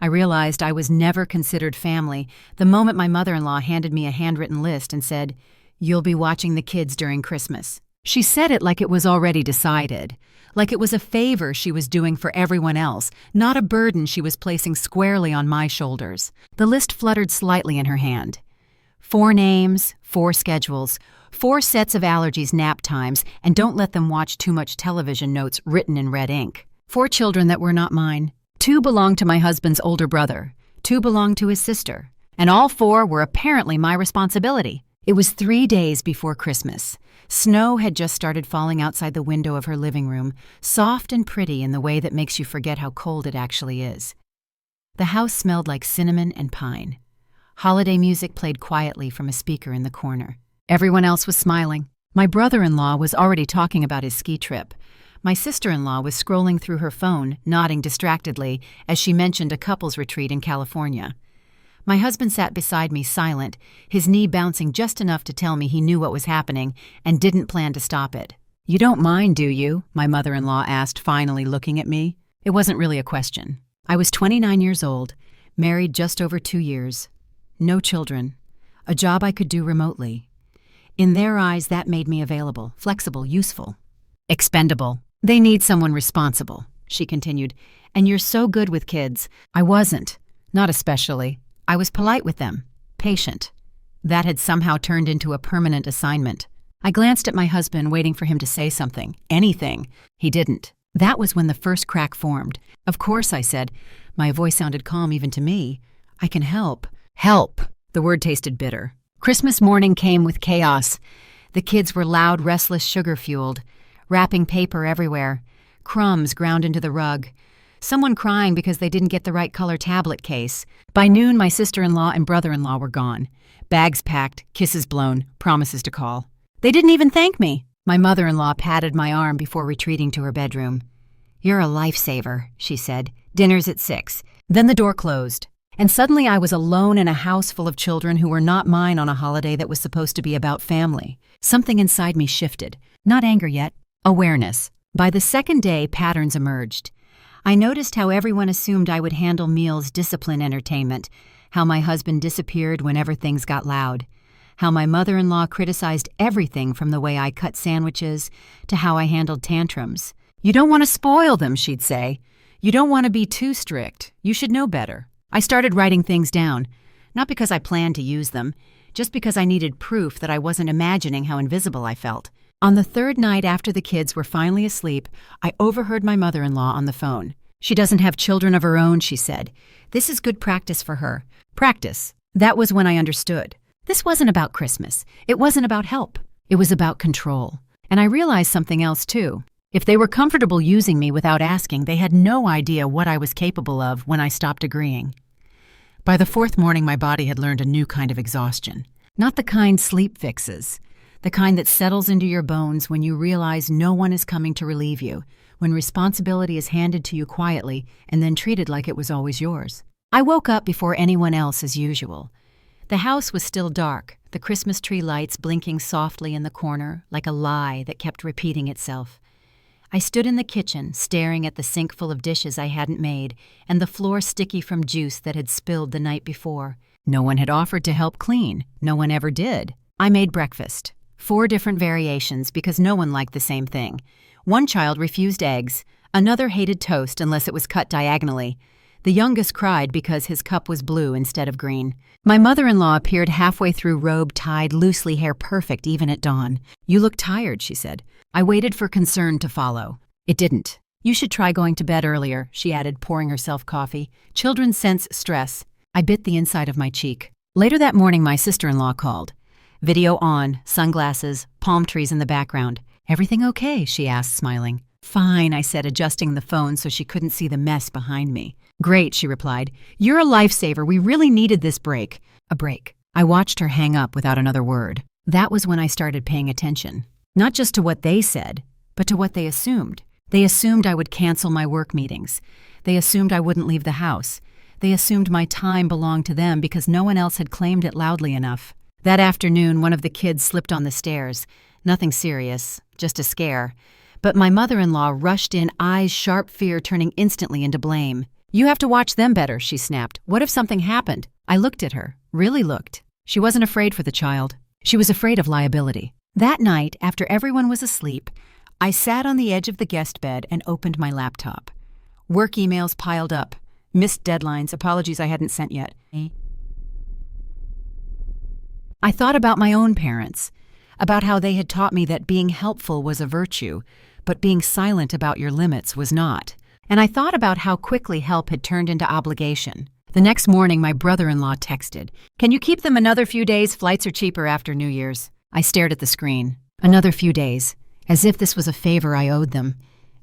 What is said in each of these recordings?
I realized I was never considered family the moment my mother-in-law handed me a handwritten list and said, "You'll be watching the kids during Christmas." She said it like it was already decided, like it was a favor she was doing for everyone else, not a burden she was placing squarely on my shoulders. The list fluttered slightly in her hand. 4 names, 4 schedules, 4 sets of allergies, nap times, and don't let them watch too much television notes written in red ink. 4 children that were not mine. 2 belonged to my husband's older brother, 2 belonged to his sister, and all 4 were apparently my responsibility. It was 3 days before Christmas. Snow had just started falling outside the window of her living room, soft and pretty in the way that makes you forget how cold it actually is. The house smelled like cinnamon and pine. Holiday music played quietly from a speaker in the corner. Everyone else was smiling. My brother-in-law was already talking about his ski trip. My sister-in-law was scrolling through her phone, nodding distractedly as she mentioned a couples retreat in California. My husband sat beside me silent, his knee bouncing just enough to tell me he knew what was happening and didn't plan to stop it. "You don't mind, do you?" my mother-in-law asked, finally looking at me. It wasn't really a question. I was 29 years old, married just over 2 years, no children, a job I could do remotely. In their eyes, that made me available, flexible, useful, expendable. "They need someone responsible," she continued, "and you're so good with kids." I wasn't, not especially. I was polite with them, patient. That had somehow turned into a permanent assignment. I glanced at my husband, waiting for him to say something, anything. He didn't. That was when the first crack formed. "Of course," I said. My voice sounded calm even to me. "I can help." Help. The word tasted bitter. Christmas morning came with chaos. The kids were loud, restless, sugar-fueled, wrapping paper everywhere, crumbs ground into the rug, someone crying because they didn't get the right color tablet case. By noon, my sister-in-law and brother-in-law were gone. Bags packed, kisses blown, promises to call. They didn't even thank me. My mother-in-law patted my arm before retreating to her bedroom. "You're a lifesaver," she said. "Dinner's at 6. Then the door closed. And suddenly I was alone in a house full of children who were not mine on a holiday that was supposed to be about family. Something inside me shifted. Not anger yet. Awareness. By the second day, patterns emerged. I noticed how everyone assumed I would handle meals, discipline, entertainment, how my husband disappeared whenever things got loud, how my mother-in-law criticized everything from the way I cut sandwiches to how I handled tantrums. "You don't want to spoil them," she'd say. "You don't want to be too strict. You should know better." I started writing things down, not because I planned to use them, just because I needed proof that I wasn't imagining how invisible I felt. On the 3rd night after the kids were finally asleep, I overheard my mother-in-law on the phone. "She doesn't have children of her own," she said. "This is good practice for her." Practice. That was when I understood. This wasn't about Christmas. It wasn't about help. It was about control. And I realized something else, too. If they were comfortable using me without asking, they had no idea what I was capable of when I stopped agreeing. By the 4th morning, my body had learned a new kind of exhaustion. Not the kind sleep fixes. The kind that settles into your bones when you realize no one is coming to relieve you, when responsibility is handed to you quietly and then treated like it was always yours. I woke up before anyone else as usual. The house was still dark, the Christmas tree lights blinking softly in the corner like a lie that kept repeating itself. I stood in the kitchen, staring at the sink full of dishes I hadn't made and the floor sticky from juice that had spilled the night before. No one had offered to help clean. No one ever did. I made breakfast. 4 different variations because no one liked the same thing. One child refused eggs. Another hated toast unless it was cut diagonally. The youngest cried because his cup was blue instead of green. My mother-in-law appeared halfway through, robe tied loosely, hair perfect even at dawn. "You look tired," she said. I waited for concern to follow. It didn't. "You should try going to bed earlier," she added, pouring herself coffee. "Children sense stress." I bit the inside of my cheek. Later that morning, my sister-in-law called. Video on, sunglasses, palm trees in the background. "Everything okay?" she asked, smiling. "Fine," I said, adjusting the phone so she couldn't see the mess behind me. "Great," she replied. "You're a lifesaver. We really needed this break." A break. I watched her hang up without another word. That was when I started paying attention. Not just to what they said, but to what they assumed. They assumed I would cancel my work meetings. They assumed I wouldn't leave the house. They assumed my time belonged to them because no one else had claimed it loudly enough. That afternoon, one of the kids slipped on the stairs. Nothing serious, just a scare. But my mother-in-law rushed in, eyes sharp, fear turning instantly into blame. You have to watch them better, she snapped. What if something happened? I looked at her, really looked. She wasn't afraid for the child. She was afraid of liability. That night, after everyone was asleep, I sat on the edge of the guest bed and opened my laptop. Work emails piled up, missed deadlines, apologies I hadn't sent yet. I thought about my own parents, about how they had taught me that being helpful was a virtue, but being silent about your limits was not. And I thought about how quickly help had turned into obligation. The next morning, my brother-in-law texted, "Can you keep them another few days? Flights are cheaper after New Year's." I stared at the screen. Another few days, as if this was a favor I owed them,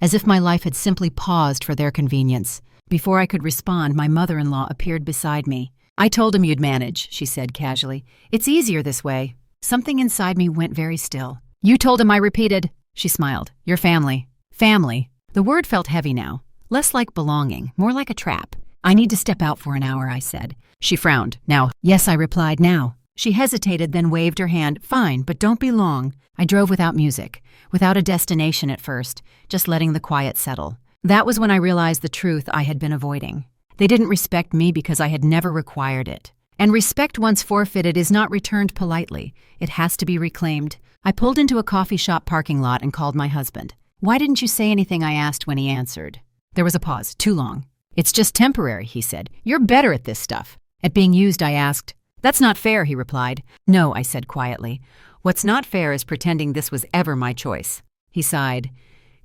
as if my life had simply paused for their convenience. Before I could respond, my mother-in-law appeared beside me. "I told him you'd manage," she said casually. "It's easier this way." Something inside me went very still. "You told him," I repeated. She smiled. "Your family." Family. The word felt heavy now. Less like belonging, more like a trap. "I need to step out for an hour," I said. She frowned. "Now?" "Yes," I replied, "now." She hesitated, then waved her hand. "Fine, but don't be long." I drove without music, without a destination at first, just letting the quiet settle. That was when I realized the truth I had been avoiding. They didn't respect me because I had never required it. And respect once forfeited is not returned politely. It has to be reclaimed. I pulled into a coffee shop parking lot and called my husband. "Why didn't you say anything?" I asked when he answered. There was a pause, too long. "It's just temporary," he said. "You're better at this stuff." "At being used," I asked. "That's not fair," he replied. "No," I said quietly. "What's not fair is pretending this was ever my choice." He sighed.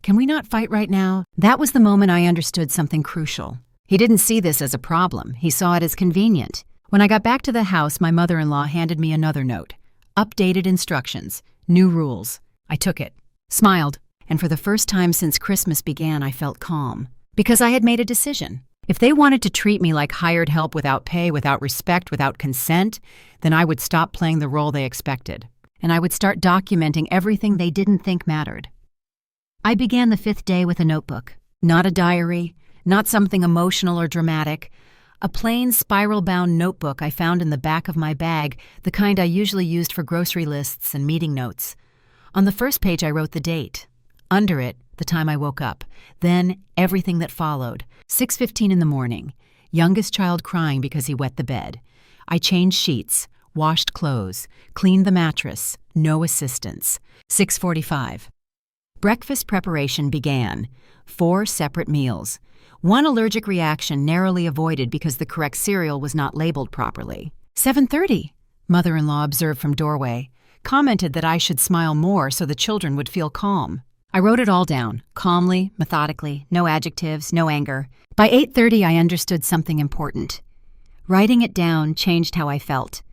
"Can we not fight right now?" That was the moment I understood something crucial. He didn't see this as a problem. He saw it as convenient. When I got back to the house, my mother-in-law handed me another note. Updated instructions. New rules. I took it, smiled, and for the first time since Christmas began, I felt calm. Because I had made a decision. If they wanted to treat me like hired help without pay, without respect, without consent, then I would stop playing the role they expected. And I would start documenting everything they didn't think mattered. I began the 5th day with a notebook. Not a diary, not something emotional or dramatic. A plain spiral-bound notebook I found in the back of my bag, the kind I usually used for grocery lists and meeting notes. On the first page I wrote the date. Under it, the time I woke up. Then, everything that followed. 6:15 in the morning. Youngest child crying because he wet the bed. I changed sheets, washed clothes, cleaned the mattress. No assistance. 6:45. Breakfast preparation began. 4 separate meals. One allergic reaction narrowly avoided because the correct cereal was not labeled properly. 7:30. Mother-in-law observed from doorway. Commented that I should smile more so the children would feel calm. I wrote it all down, calmly, methodically, no adjectives, no anger. By 8:30, I understood something important. Writing it down changed how I felt.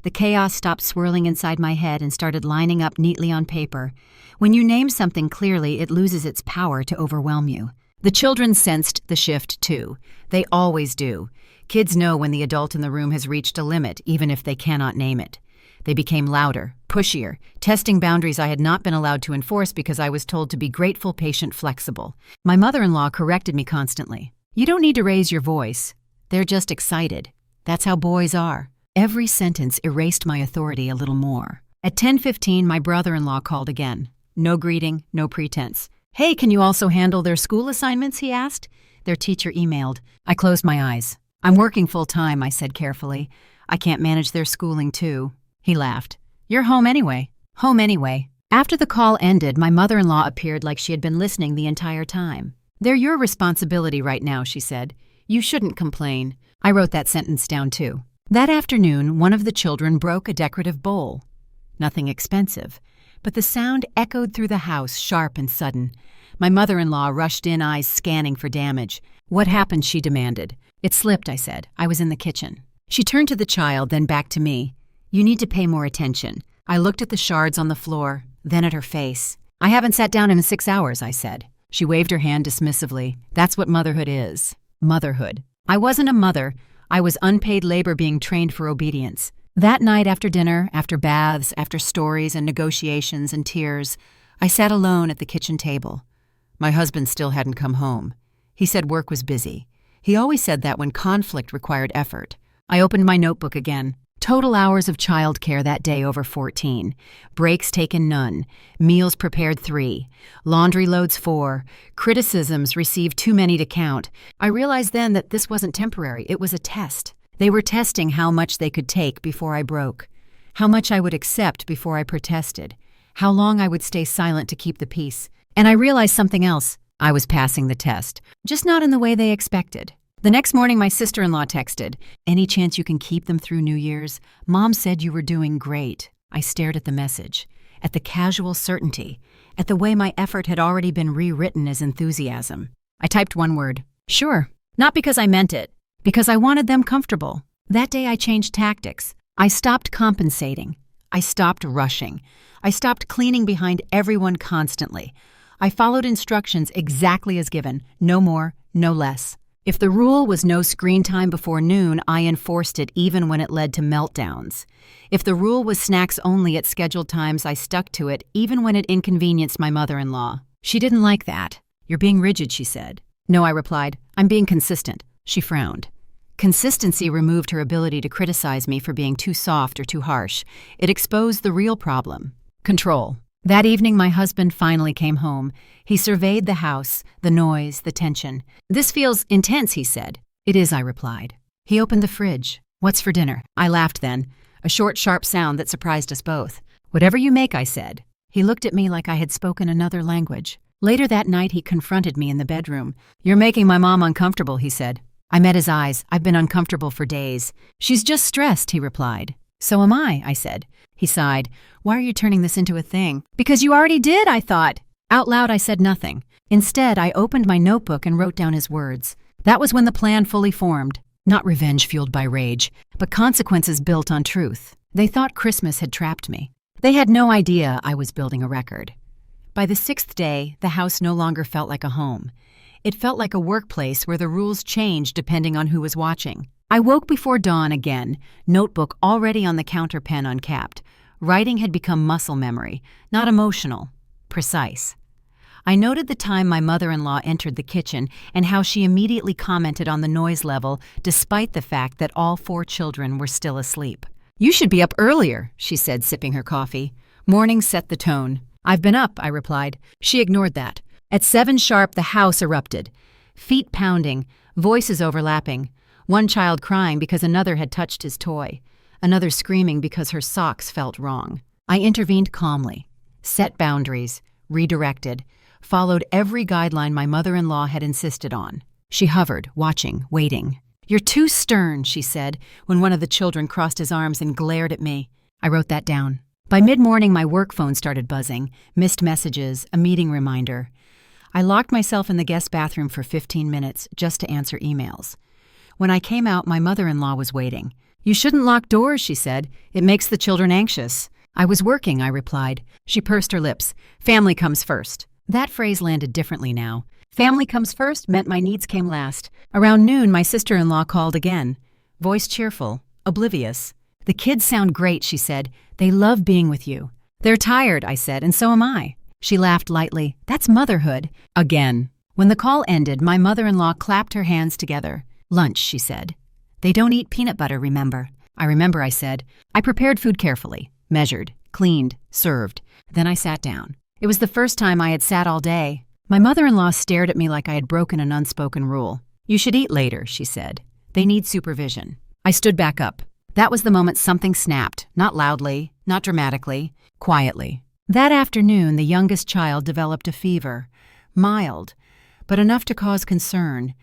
The chaos stopped swirling inside my head and started lining up neatly on paper. When you name something clearly, it loses its power to overwhelm you. The children sensed the shift, too. They always do. Kids know when the adult in the room has reached a limit, even if they cannot name it. They became louder, pushier, testing boundaries I had not been allowed to enforce because I was told to be grateful, patient, flexible. My mother-in-law corrected me constantly. "You don't need to raise your voice. They're just excited. That's how boys are." Every sentence erased my authority a little more. At 10:15, my brother-in-law called again. No greeting, no pretense. "Hey, can you also handle their school assignments?" he asked. Their teacher emailed. I closed my eyes. "I'm working full-time," I said carefully. "I can't manage their schooling, too." He laughed. "You're home anyway." Home anyway. After the call ended, my mother-in-law appeared like she had been listening the entire time. "They're your responsibility right now," she said. "You shouldn't complain." I wrote that sentence down, too. That afternoon, one of the children broke a decorative bowl. Nothing expensive, but the sound echoed through the house, sharp and sudden. My mother-in-law rushed in, eyes scanning for damage. "What happened?" she demanded. "It slipped," I said. "I was in the kitchen." She turned to the child, then back to me. "You need to pay more attention." I looked at the shards on the floor, then at her face. "I haven't sat down in 6 hours," I said. She waved her hand dismissively. "That's what motherhood is." Motherhood. I wasn't a mother. I was unpaid labor being trained for obedience. That night after dinner, after baths, after stories and negotiations and tears, I sat alone at the kitchen table. My husband still hadn't come home. He said work was busy. He always said that when conflict required effort. I opened my notebook again. Total hours of childcare that day over 14. Breaks taken none. Meals prepared 3. Laundry loads 4. Criticisms received too many to count. I realized then that this wasn't temporary, it was a test. They were testing how much they could take before I broke, how much I would accept before I protested, how long I would stay silent to keep the peace. And I realized something else. I was passing the test, just not in the way they expected. The next morning, my sister-in-law texted, "Any chance you can keep them through New Year's? Mom said you were doing great." I stared at the message, at the casual certainty, at the way my effort had already been rewritten as enthusiasm. I typed one word, "Sure." Not because I meant it, because I wanted them comfortable. That day I changed tactics. I stopped compensating. I stopped rushing. I stopped cleaning behind everyone constantly. I followed instructions exactly as given, no more, no less. If the rule was no screen time before noon, I enforced it even when it led to meltdowns. If the rule was snacks only at scheduled times, I stuck to it even when it inconvenienced my mother-in-law. She didn't like that. "You're being rigid," she said. "No," I replied. "I'm being consistent." She frowned. Consistency removed her ability to criticize me for being too soft or too harsh. It exposed the real problem: control. That evening, my husband finally came home. He surveyed the house, the noise, the tension. "This feels intense," he said. "It is," I replied. He opened the fridge. "What's for dinner?" I laughed then, a short, sharp sound that surprised us both. "Whatever you make," I said. He looked at me like I had spoken another language. Later that night, he confronted me in the bedroom. "You're making my mom uncomfortable," he said. I met his eyes. "I've been uncomfortable for days." "She's just stressed," he replied. "So am I said. He sighed. "Why are you turning this into a thing?" "Because you already did," I thought. Out loud, I said nothing. Instead, I opened my notebook and wrote down his words. That was when the plan fully formed. Not revenge fueled by rage, but consequences built on truth. They thought Christmas had trapped me. They had no idea I was building a record. By the 6th day, the house no longer felt like a home. It felt like a workplace where the rules changed depending on who was watching. I woke before dawn again, notebook already on the counter, pen uncapped. Writing had become muscle memory, not emotional, precise. I noted the time my mother-in-law entered the kitchen and how she immediately commented on the noise level despite the fact that all 4 children were still asleep. "You should be up earlier," she said, sipping her coffee. Morning set the tone. "I've been up," I replied. She ignored that. At 7 sharp, the house erupted. Feet pounding, voices overlapping. One child crying because another had touched his toy. Another screaming because her socks felt wrong. I intervened calmly, set boundaries, redirected, followed every guideline my mother-in-law had insisted on. She hovered, watching, waiting. "You're too stern," she said, when one of the children crossed his arms and glared at me. I wrote that down. By mid-morning, my work phone started buzzing, missed messages, a meeting reminder. I locked myself in the guest bathroom for 15 minutes just to answer emails. When I came out, my mother-in-law was waiting. "You shouldn't lock doors," she said. "It makes the children anxious." "I was working," I replied. She pursed her lips. "Family comes first." That phrase landed differently now. Family comes first meant my needs came last. Around noon, my sister-in-law called again. Voice cheerful, oblivious. "The kids sound great," she said. "They love being with you." "They're tired," I said, "and so am I." She laughed lightly. "That's motherhood." Again. When the call ended, my mother-in-law clapped her hands together. "Lunch," she said. "They don't eat peanut butter, remember?" "I remember," I said. I prepared food carefully, measured, cleaned, served. Then I sat down. It was the first time I had sat all day. My mother-in-law stared at me like I had broken an unspoken rule. "You should eat later," she said. "They need supervision." I stood back up. That was the moment something snapped, not loudly, not dramatically, quietly. That afternoon, the youngest child developed a fever, mild, but enough to cause concern.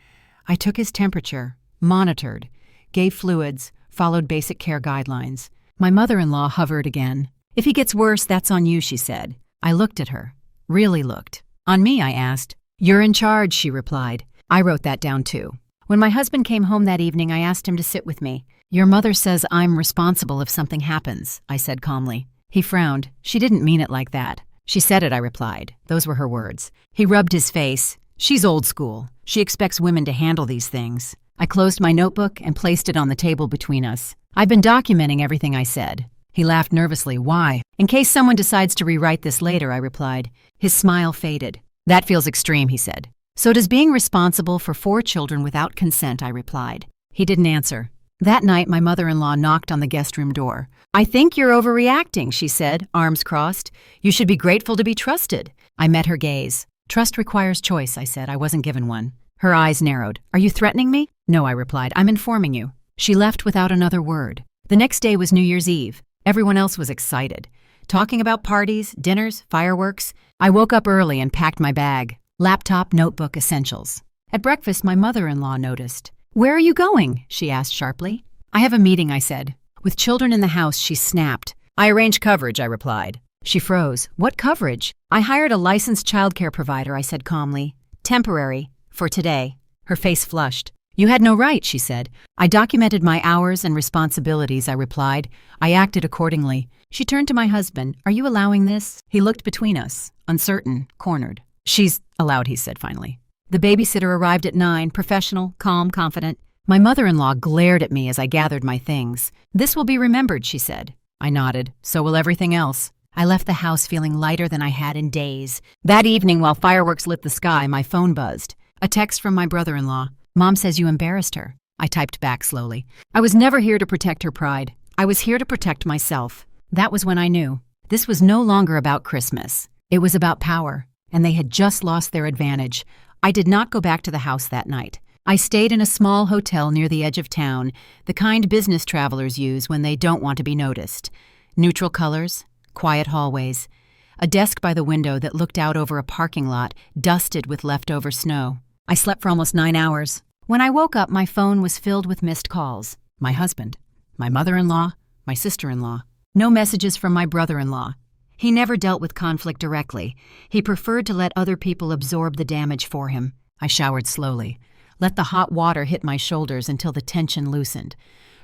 I took his temperature, monitored, gave fluids, followed basic care guidelines. My mother-in-law hovered again. "If he gets worse, that's on you," she said. I looked at her. Really looked. "On me?" I asked. "You're in charge," she replied. I wrote that down too. When my husband came home that evening, I asked him to sit with me. "Your mother says I'm responsible if something happens," I said calmly. He frowned. "She didn't mean it like that." "She said it," I replied. Those were her words. He rubbed his face. "She's old school. She expects women to handle these things." I closed my notebook and placed it on the table between us. "I've been documenting everything I said." He laughed nervously. "Why?" "In case someone decides to rewrite this later," I replied. His smile faded. "That feels extreme," he said. "So does being responsible for 4 children without consent," I replied. He didn't answer. That night, my mother-in-law knocked on the guest room door. "I think you're overreacting," she said, arms crossed. "You should be grateful to be trusted." I met her gaze. "Trust requires choice," I said. I wasn't given one. Her eyes narrowed. "Are you threatening me?" "No," I replied. "I'm informing you." She left without another word. The next day was New Year's Eve. Everyone else was excited, talking about parties, dinners, fireworks. I woke up early and packed my bag. Laptop, notebook, essentials. At breakfast, my mother-in-law noticed. "Where are you going?" she asked sharply. "I have a meeting," I said. With children in the house, she snapped. "I arrange coverage," I replied. She froze. "What coverage?" "I hired a licensed childcare provider," I said calmly. "Temporary. For today." Her face flushed. "You had no right," she said. "I documented my hours and responsibilities," I replied. "I acted accordingly." She turned to my husband. "Are you allowing this?" He looked between us, uncertain, cornered. "She's allowed," he said finally. The babysitter arrived at 9, professional, calm, confident. My mother-in-law glared at me as I gathered my things. "This will be remembered," she said. I nodded. "So will everything else." I left the house feeling lighter than I had in days. That evening, while fireworks lit the sky, my phone buzzed. A text from my brother-in-law. "Mom says you embarrassed her." I typed back slowly. I was never here to protect her pride. I was here to protect myself. That was when I knew. This was no longer about Christmas. It was about power, and they had just lost their advantage. I did not go back to the house that night. I stayed in a small hotel near the edge of town, the kind business travelers use when they don't want to be noticed. Neutral colors, quiet hallways, a desk by the window that looked out over a parking lot dusted with leftover snow. I slept for almost 9 hours. When I woke up, my phone was filled with missed calls. My husband, my mother-in-law, my sister-in-law. No messages from my brother-in-law. He never dealt with conflict directly. He preferred to let other people absorb the damage for him. I showered slowly. Let the hot water hit my shoulders until the tension loosened.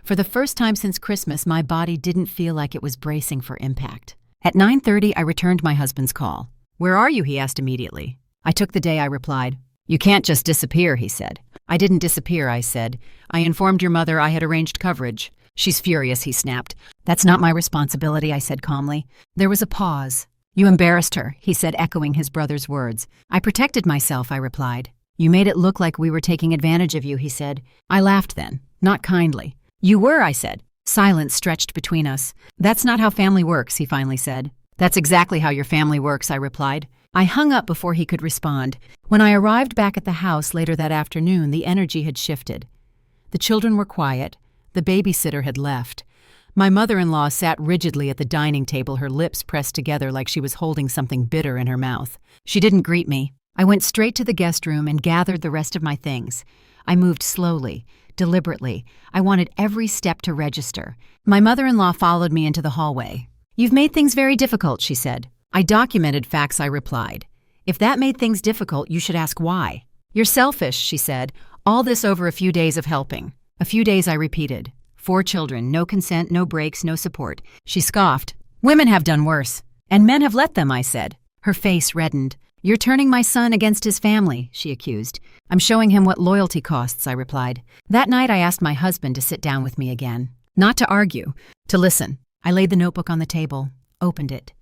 For the first time since Christmas, my body didn't feel like it was bracing for impact. At 9:30, I returned my husband's call. "Where are you?" he asked immediately. "I took the day," I replied. "You can't just disappear," he said. "I didn't disappear," I said. "I informed your mother I had arranged coverage." "She's furious," he snapped. "That's not my responsibility," I said calmly. There was a pause. "You embarrassed her," he said, echoing his brother's words. "I protected myself," I replied. "You made it look like we were taking advantage of you," he said. I laughed then, not kindly. "You were," I said. Silence stretched between us. "That's not how family works," he finally said. "That's exactly how your family works," I replied. I hung up before he could respond. When I arrived back at the house later that afternoon, the energy had shifted. The children were quiet. The babysitter had left. My mother-in-law sat rigidly at the dining table, her lips pressed together like she was holding something bitter in her mouth. She didn't greet me. I went straight to the guest room and gathered the rest of my things. I moved slowly, deliberately. I wanted every step to register. My mother-in-law followed me into the hallway. "You've made things very difficult," she said. "I documented facts," I replied. "If that made things difficult, you should ask why." "You're selfish," she said. "All this over a few days of helping." A few days, I repeated. 4 children, no consent, no breaks, no support. She scoffed. "Women have done worse. And men have let them," I said. Her face reddened. "You're turning my son against his family," she accused. "I'm showing him what loyalty costs," I replied. That night, I asked my husband to sit down with me again. Not to argue, to listen. I laid the notebook on the table, opened it.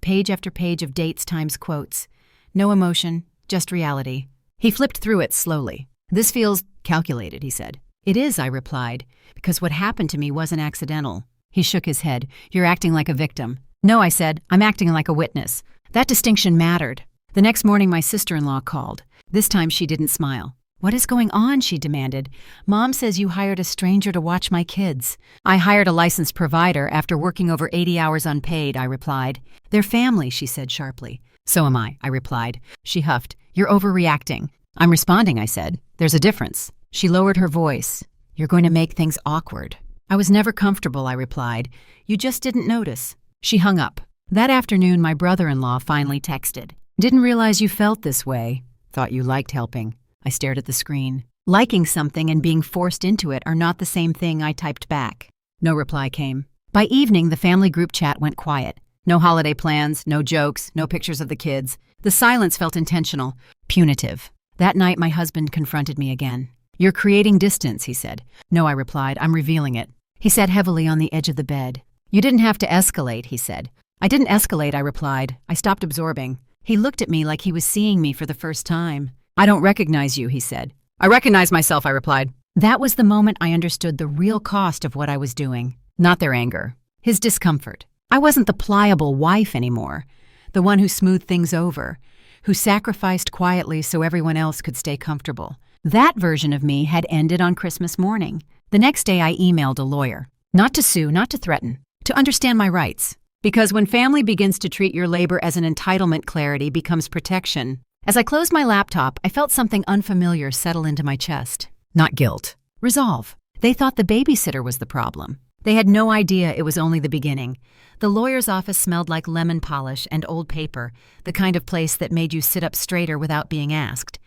Page after page of dates times quotes. No emotion, just reality. He flipped through it slowly. "This feels calculated," he said. "It is," I replied, "because what happened to me wasn't accidental." He shook his head. "You're acting like a victim." "No," I said, "I'm acting like a witness." That distinction mattered. The next morning, my sister-in-law called. This time, she didn't smile. "What is going on?" she demanded. "Mom says you hired a stranger to watch my kids." "I hired a licensed provider after working over 80 hours unpaid," I replied. "They're family," she said sharply. "So am I," replied. She huffed. "You're overreacting." "I'm responding," I said. "There's a difference." She lowered her voice. "You're going to make things awkward." "I was never comfortable," I replied. "You just didn't notice." She hung up. That afternoon, my brother-in-law finally texted. "Didn't realize you felt this way. Thought you liked helping." I stared at the screen. Liking something and being forced into it are not the same thing, I typed back. No reply came. By evening, the family group chat went quiet. No holiday plans, no jokes, no pictures of the kids. The silence felt intentional, punitive. That night, my husband confronted me again. "You're creating distance," he said. "No," I replied. "I'm revealing it." He sat heavily on the edge of the bed. "You didn't have to escalate," he said. "I didn't escalate," I replied. I stopped absorbing. He looked at me like he was seeing me for the first time. "I don't recognize you," he said. "I recognize myself," I replied. That was the moment I understood the real cost of what I was doing. Not their anger, his discomfort. I wasn't the pliable wife anymore, the one who smoothed things over, who sacrificed quietly so everyone else could stay comfortable. That version of me had ended on Christmas morning. The next day I emailed a lawyer. Not to sue, not to threaten, to understand my rights. Because when family begins to treat your labor as an entitlement, clarity becomes protection. As I closed my laptop, I felt something unfamiliar settle into my chest. Not guilt. Resolve. They thought the babysitter was the problem. They had no idea it was only the beginning. The lawyer's office smelled like lemon polish and old paper, the kind of place that made you sit up straighter without being asked.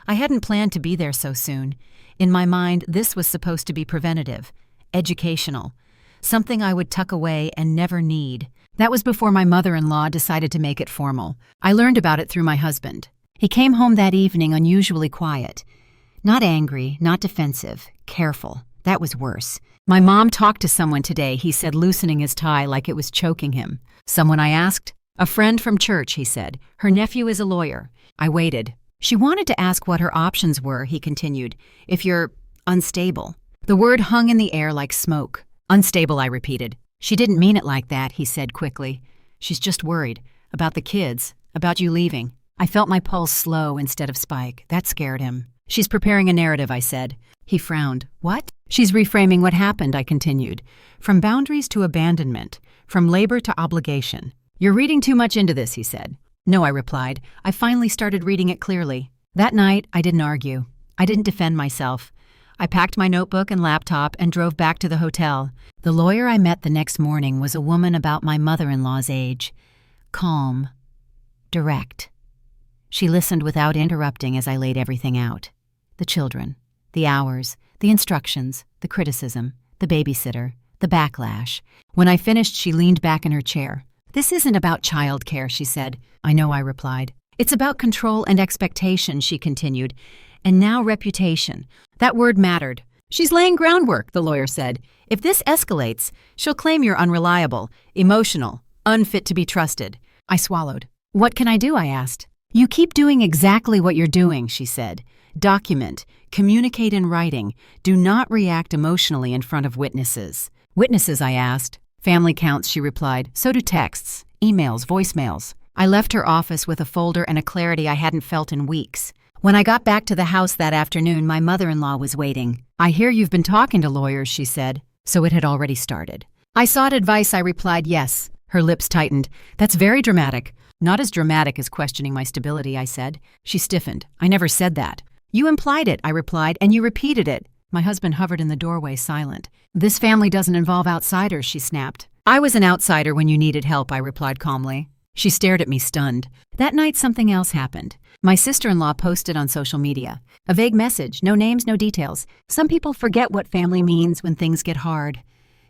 I hadn't planned to be there so soon. In my mind, this was supposed to be preventative, educational, something I would tuck away and never need. That was before my mother-in-law decided to make it formal. I learned about it through my husband. He came home that evening unusually quiet. Not angry, not defensive, careful. That was worse. My mom talked to someone today, he said, loosening his tie like it was choking him. Someone, I asked? A friend from church, he said. Her nephew is a lawyer. I waited. She wanted to ask what her options were, he continued. If you're unstable. The word hung in the air like smoke. Unstable, I repeated. She didn't mean it like that, he said quickly. She's just worried. About the kids. About you leaving. I felt my pulse slow instead of spike. That scared him. She's preparing a narrative, I said. He frowned. What? She's reframing what happened, I continued. From boundaries to abandonment. From labor to obligation. You're reading too much into this, he said. No, I replied. I finally started reading it clearly. That night, I didn't argue. I didn't defend myself. I packed my notebook and laptop and drove back to the hotel. The lawyer I met the next morning was a woman about my mother-in-law's age. Calm. Direct. She listened without interrupting as I laid everything out. The children, the hours, the instructions, the criticism, the babysitter, the backlash. When I finished, she leaned back in her chair. This isn't about childcare, she said. I know, I replied. It's about control and expectation, she continued. And now reputation. That word mattered. She's laying groundwork, the lawyer said. If this escalates, she'll claim you're unreliable, emotional, unfit to be trusted. I swallowed. What can I do? I asked. You keep doing exactly what you're doing, she said. Document, communicate in writing, do not react emotionally in front of witnesses. Witnesses, I asked. Family counts, she replied. So do texts, emails, voicemails. I left her office with a folder and a clarity I hadn't felt in weeks. When I got back to the house that afternoon, my mother-in-law was waiting. I hear you've been talking to lawyers, she said. So it had already started. I sought advice, I replied, yes. Her lips tightened. That's very dramatic. Not as dramatic as questioning my stability, I said. She stiffened. I never said that. You implied it, I replied, and you repeated it. My husband hovered in the doorway, silent. This family doesn't involve outsiders, she snapped. I was an outsider when you needed help, I replied calmly. She stared at me, stunned. That night, something else happened. My sister-in-law posted on social media. A vague message, no names, no details. Some people forget what family means when things get hard.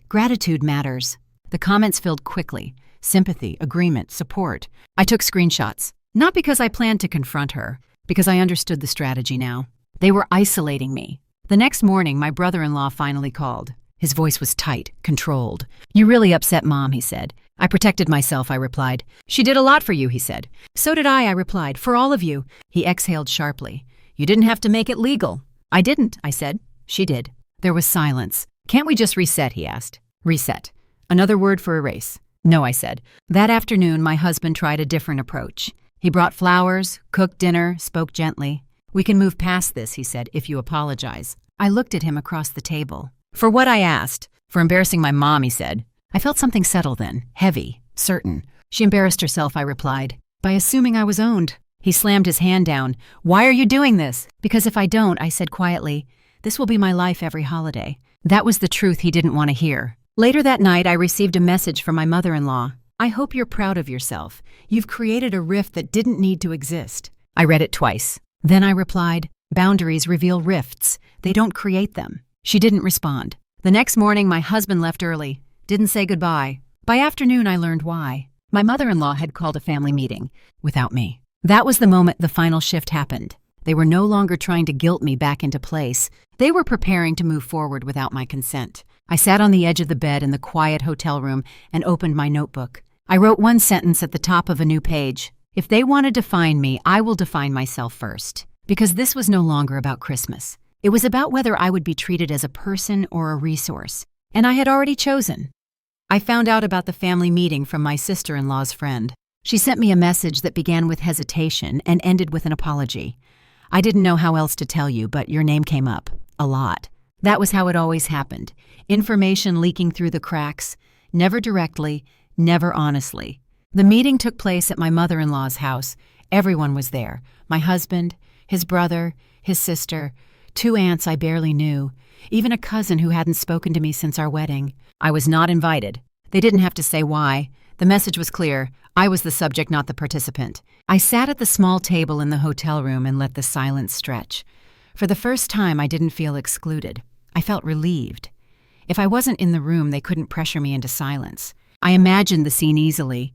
Gratitude matters. The comments filled quickly. Sympathy, agreement, support. I took screenshots. Not because I planned to confront her, because I understood the strategy now. They were isolating me. The next morning, my brother-in-law finally called. His voice was tight, controlled. You really upset Mom, he said. I protected myself, I replied. She did a lot for you, he said. So did I replied. For all of you. He exhaled sharply. You didn't have to make it legal. I didn't, I said. She did. There was silence. Can't we just reset, he asked. Reset. Another word for erase. No, I said. That afternoon, my husband tried a different approach. He brought flowers, cooked dinner, spoke gently. We can move past this, he said, if you apologize. I looked at him across the table. For what? I asked. For embarrassing my mom, he said. I felt something settle then, heavy, certain. She embarrassed herself, I replied, by assuming I was owned. He slammed his hand down. Why are you doing this? Because if I don't, I said quietly, this will be my life every holiday. That was the truth he didn't want to hear. Later that night, I received a message from my mother-in-law. I hope you're proud of yourself. You've created a rift that didn't need to exist. I read it twice. Then I replied, boundaries reveal rifts. They don't create them. She didn't respond. The next morning, my husband left early. Didn't say goodbye. By afternoon, I learned why. My mother-in-law had called a family meeting without me. That was the moment the final shift happened. They were no longer trying to guilt me back into place. They were preparing to move forward without my consent. I sat on the edge of the bed in the quiet hotel room and opened my notebook. I wrote one sentence at the top of a new page. If they want to define me, I will define myself first. Because this was no longer about Christmas. It was about whether I would be treated as a person or a resource, and I had already chosen. I found out about the family meeting from my sister-in-law's friend. She sent me a message that began with hesitation and ended with an apology. I didn't know how else to tell you, but your name came up. A lot. That was how it always happened. Information leaking through the cracks, never directly, never honestly. The meeting took place at my mother-in-law's house. Everyone was there. My husband, his brother, his sister, 2 aunts I barely knew, even a cousin who hadn't spoken to me since our wedding. I was not invited. They didn't have to say why. The message was clear. I was the subject, not the participant. I sat at the small table in the hotel room and let the silence stretch. For the first time, I didn't feel excluded. I felt relieved. If I wasn't in the room, they couldn't pressure me into silence. I imagined the scene easily.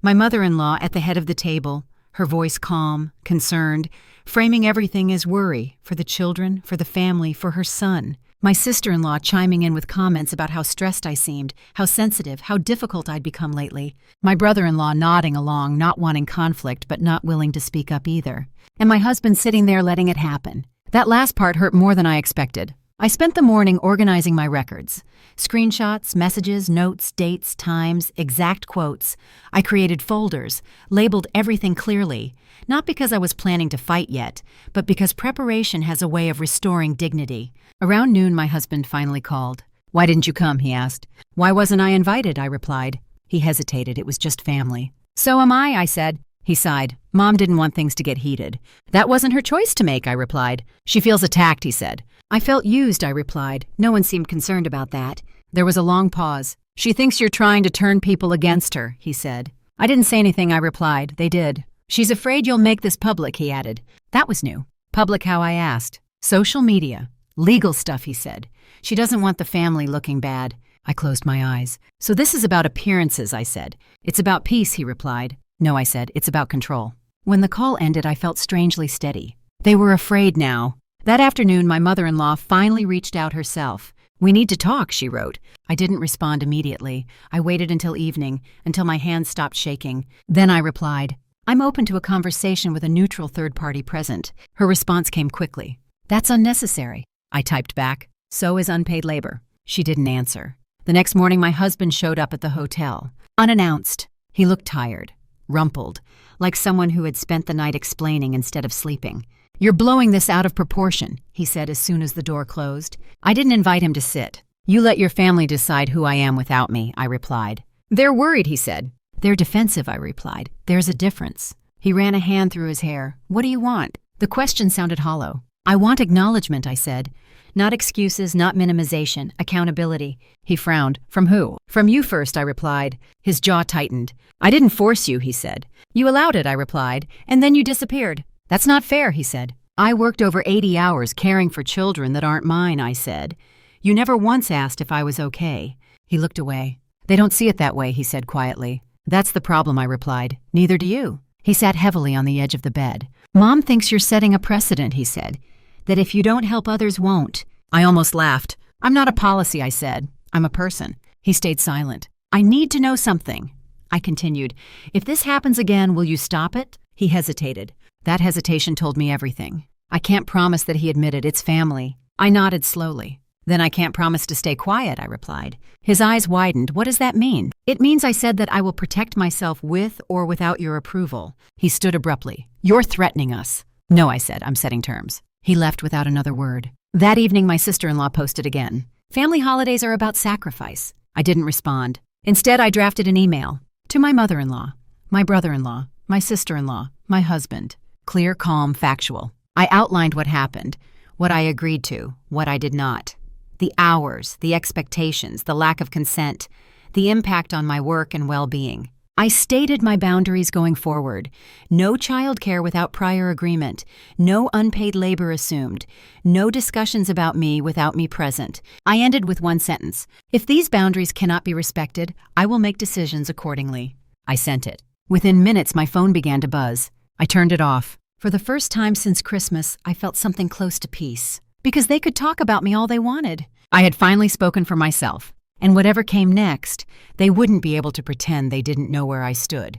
My mother-in-law at the head of the table, her voice calm, concerned, framing everything as worry for the children, for the family, for her son. My sister-in-law chiming in with comments about how stressed I seemed, how sensitive, how difficult I'd become lately. My brother-in-law nodding along, not wanting conflict but not willing to speak up either. And my husband sitting there letting it happen. That last part hurt more than I expected. I spent the morning organizing my records. Screenshots, messages, notes, dates, times, exact quotes. I created folders, labeled everything clearly, not because I was planning to fight yet, but because preparation has a way of restoring dignity. Around noon, my husband finally called. "Why didn't you come?" he asked. "Why wasn't I invited?" I replied. He hesitated. It was just family. "So am I said. He sighed. "Mom didn't want things to get heated." "That wasn't her choice to make," I replied. "She feels attacked," he said. "I felt used," I replied. No one seemed concerned about that. There was a long pause. "She thinks you're trying to turn people against her," he said. I didn't say anything, I replied. They did. "She's afraid you'll make this public," he added. That was new. Public how, I asked. "Social media. Legal stuff," he said. "She doesn't want the family looking bad." I closed my eyes. "So this is about appearances," I said. "It's about peace," he replied. "No," I said. "It's about control." When the call ended, I felt strangely steady. They were afraid now. That afternoon, my mother-in-law finally reached out herself. "We need to talk," she wrote. I didn't respond immediately. I waited until evening, until my hands stopped shaking. Then I replied, "I'm open to a conversation with a neutral third party present." Her response came quickly. "That's unnecessary." I typed back, "So is unpaid labor." She didn't answer. The next morning, my husband showed up at the hotel. Unannounced. He looked tired, rumpled, like someone who had spent the night explaining instead of sleeping. "You're blowing this out of proportion," he said as soon as the door closed. I didn't invite him to sit. "You let your family decide who I am without me," I replied. "They're worried," he said. "They're defensive," I replied. "There's a difference." He ran a hand through his hair. "What do you want?" The question sounded hollow. "I want acknowledgement," I said. "Not excuses, not minimization, accountability." He frowned. "From who?" "From you first," I replied. His jaw tightened. "I didn't force you," he said. "You allowed it," I replied, "and then you disappeared." "That's not fair," he said. "I worked over 80 hours caring for children that aren't mine," I said. "You never once asked if I was okay." He looked away. "They don't see it that way," he said quietly. "That's the problem," I replied. "Neither do you." He sat heavily on the edge of the bed. "Mom thinks you're setting a precedent," he said. "That if you don't help, others won't." I almost laughed. "I'm not a policy," I said. "I'm a person." He stayed silent. "I need to know something." I continued. "If this happens again, will you stop it?" He hesitated. That hesitation told me everything. "I can't promise," that he admitted. "It's family." I nodded slowly. "Then I can't promise to stay quiet," I replied. His eyes widened. "What does that mean?" "It means," I said, "that I will protect myself with or without your approval." He stood abruptly. "You're threatening us." "No," I said. "I'm setting terms." He left without another word. That evening, my sister-in-law posted again. "Family holidays are about sacrifice." I didn't respond. Instead, I drafted an email to my mother-in-law, my brother-in-law, my sister-in-law, my husband. Clear, calm, factual. I outlined what happened, what I agreed to, what I did not. The hours, the expectations, the lack of consent, the impact on my work and well-being. I stated my boundaries going forward. No childcare without prior agreement. No unpaid labor assumed. No discussions about me without me present. I ended with one sentence. "If these boundaries cannot be respected, I will make decisions accordingly." I sent it. Within minutes, my phone began to buzz. I turned it off. For the first time since Christmas, I felt something close to peace. Because they could talk about me all they wanted. I had finally spoken for myself. And whatever came next, they wouldn't be able to pretend they didn't know where I stood.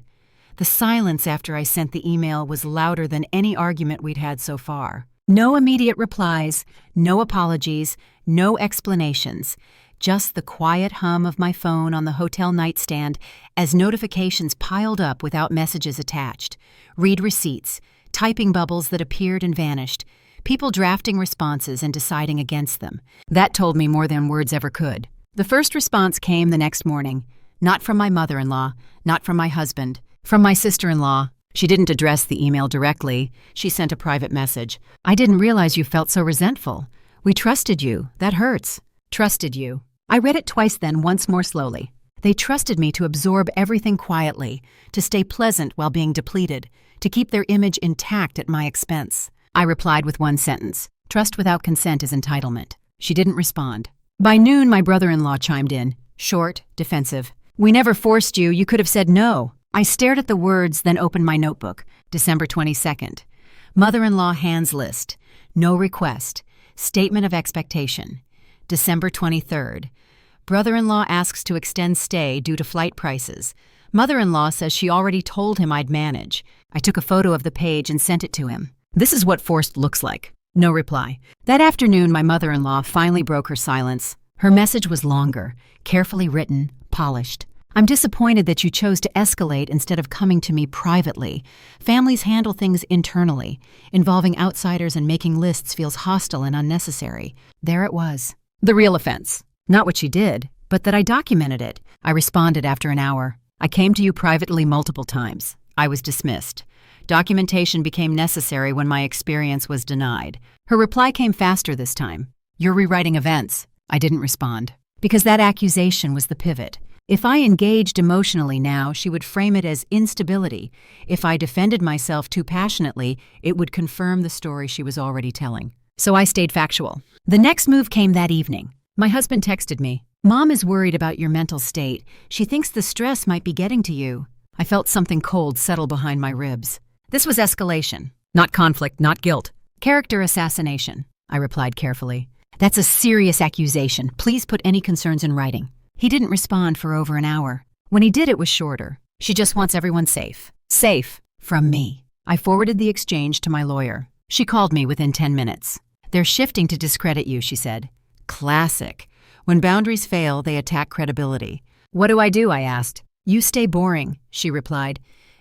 The silence after I sent the email was louder than any argument we'd had so far. No immediate replies, no apologies, no explanations. Just the quiet hum of my phone on the hotel nightstand as notifications piled up without messages attached. Read receipts, typing bubbles that appeared and vanished, people drafting responses and deciding against them. That told me more than words ever could. The first response came the next morning. Not from my mother-in-law, not from my husband, from my sister-in-law. She didn't address the email directly. She sent a private message. "I didn't realize you felt so resentful. We trusted you. That hurts. Trusted you." I read it twice then, once more slowly. They trusted me to absorb everything quietly, to stay pleasant while being depleted, to keep their image intact at my expense. I replied with one sentence. Trust without consent is entitlement. She didn't respond. By noon, my brother-in-law chimed in. Short, defensive. "We never forced you. You could have said no." I stared at the words, then opened my notebook. December 22nd. Mother-in-law hands list. No request. Statement of expectation. December 23rd. Brother-in-law asks to extend stay due to flight prices. Mother-in-law says she already told him I'd manage. I took a photo of the page and sent it to him. This is what forced looks like. No reply. That afternoon, my mother-in-law finally broke her silence. Her message was longer, carefully written, polished. "I'm disappointed that you chose to escalate instead of coming to me privately. Families handle things internally. Involving outsiders and making lists feels hostile and unnecessary." There it was. The real offense. Not what she did, but that I documented it. I responded after an hour. "I came to you privately multiple times. I was dismissed. Documentation became necessary when my experience was denied." Her reply came faster this time. "You're rewriting events." I didn't respond. Because that accusation was the pivot. If I engaged emotionally now, she would frame it as instability. If I defended myself too passionately, it would confirm the story she was already telling. So I stayed factual. The next move came that evening. My husband texted me. "Mom is worried about your mental state. She thinks the stress might be getting to you." I felt something cold settle behind my ribs. This was escalation. Not conflict, not guilt. Character assassination, I replied carefully. "That's a serious accusation. Please put any concerns in writing." He didn't respond for over an hour. When he did, it was shorter. "She just wants everyone safe." Safe. From me. I forwarded the exchange to my lawyer. She called me within 10 minutes. "They're shifting to discredit you," she said. Classic. When boundaries fail, they attack credibility. "What do?" I asked. "You stay boring," she replied.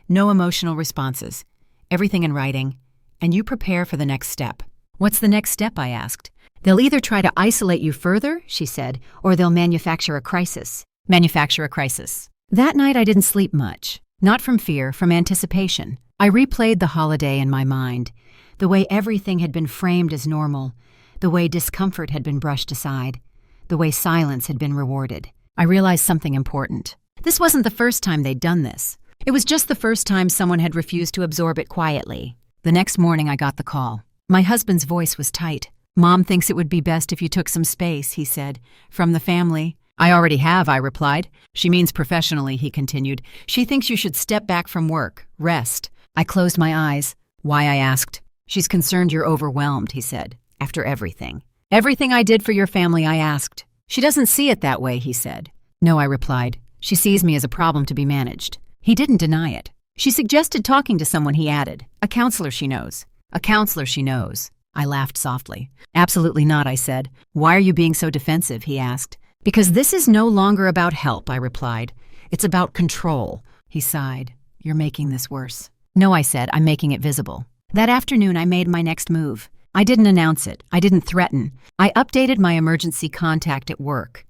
"No emotional responses. Everything in writing. And you prepare for the next step." "What's the next step?" I asked. "They'll either try to isolate you further," she said, "or they'll manufacture a crisis." Manufacture a crisis. That night I didn't sleep much. Not from fear, from anticipation. I replayed the holiday in my mind. The way everything had been framed as normal. The way discomfort had been brushed aside. The way silence had been rewarded. I realized something important. This wasn't the first time they'd done this. It was just the first time someone had refused to absorb it quietly. The next morning I got the call. My husband's voice was tight. "Mom thinks it would be best if you took some space," he said. "From the family." "I already have," I replied. "She means professionally," he continued. "She thinks you should step back from work, rest." I closed my eyes. "Why?" I asked. "She's concerned you're overwhelmed," he said. "After everything." "Everything I did for your family," I asked. "She doesn't see it that way," he said. "No," I replied. "She sees me as a problem to be managed." He didn't deny it. "She suggested talking to someone," he added. "A counselor she knows." "A counselor she knows." I laughed softly. "Absolutely not," I said. "Why are you being so defensive?" he asked. "Because this is no longer about help," I replied. "It's about control." He sighed. "You're making this worse." "No," I said. "I'm making it visible." That afternoon, I made my next move. I didn't announce it. I didn't threaten. I updated my emergency contact at work.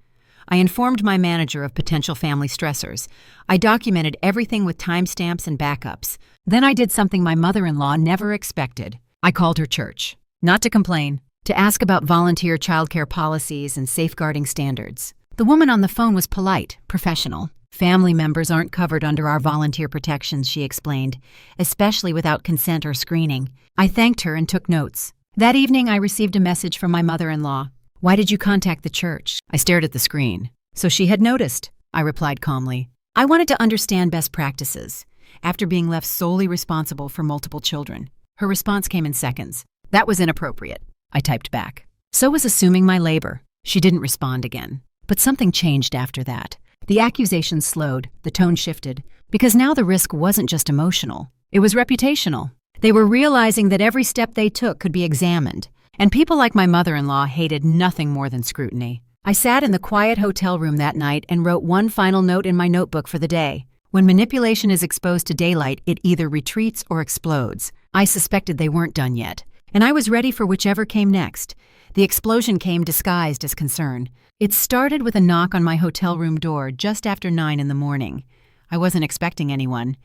I informed my manager of potential family stressors. I documented everything with timestamps and backups. Then I did something my mother-in-law never expected. I called her church. Not to complain, to ask about volunteer childcare policies and safeguarding standards. The woman on the phone was polite, professional. "Family members aren't covered under our volunteer protections," she explained, "especially without consent or screening." I thanked her and took notes. That evening, I received a message from my mother-in-law. "Why did you contact the church?" I stared at the screen. "So she had noticed," I replied calmly. "I wanted to understand best practices, after being left solely responsible for multiple children." Her response came in seconds. "That was inappropriate," I typed back. "So was assuming my labor." She didn't respond again. But something changed after that. The accusation slowed, the tone shifted, because now the risk wasn't just emotional. It was reputational. They were realizing that every step they took could be examined, and people like my mother-in-law hated nothing more than scrutiny. I sat in the quiet hotel room that night and wrote one final note in my notebook for the day. When manipulation is exposed to daylight, it either retreats or explodes. I suspected they weren't done yet, and I was ready for whichever came next. The explosion came disguised as concern. It started with a knock on my hotel room door just after 9 in the morning. I wasn't expecting anyone.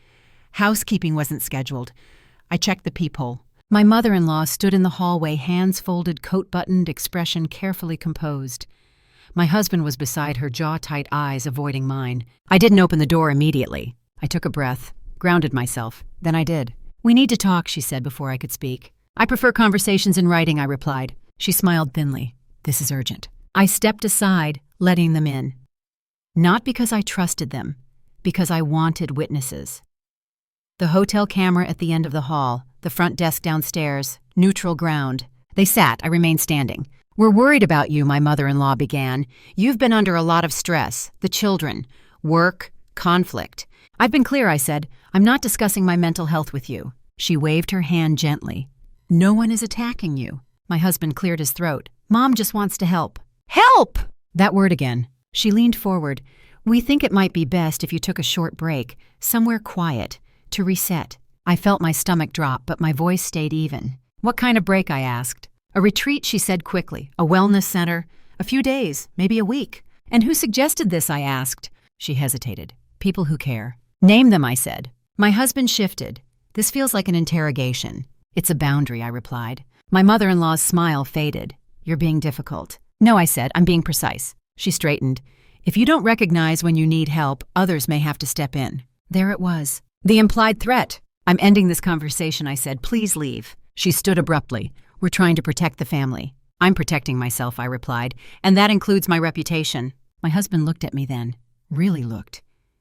Housekeeping wasn't scheduled. I checked the peephole. My mother-in-law stood in the hallway, hands folded, coat buttoned, expression carefully composed. My husband was beside her, jaw-tight, eyes avoiding mine. I didn't open the door immediately. I took a breath, grounded myself. Then I did. "We need to talk," she said before I could speak. "I prefer conversations in writing," I replied. She smiled thinly. "This is urgent." I stepped aside, letting them in. Not because I trusted them, because I wanted witnesses. The hotel camera at the end of the hall, the front desk downstairs, neutral ground. They sat. I remained standing. "We're worried about you," my mother-in-law began. "You've been under a lot of stress. The children, work, conflict." "I've been clear," I said. "I'm not discussing my mental health with you." She waved her hand gently. "No one is attacking you." My husband cleared his throat. "Mom just wants to help." "Help!" That word again. She leaned forward. "We think it might be best if you took a short break, somewhere quiet, to reset." I felt my stomach drop, but my voice stayed even. "What kind of break?" I asked. "A retreat," she said quickly. "A wellness center. A few days, maybe a week." "And who suggested this?" I asked. She hesitated. "People who care." "Name them," I said. My husband shifted. "This feels like an interrogation." "It's a boundary," I replied. My mother-in-law's smile faded. "You're being difficult." "No," I said. "I'm being precise." She straightened. "If you don't recognize when you need help, others may have to step in." There it was. The implied threat. "I'm ending this conversation," I said. "Please leave." She stood abruptly. "We're trying to protect the family." "I'm protecting myself," I replied, "and that includes my reputation." My husband looked at me then, really looked,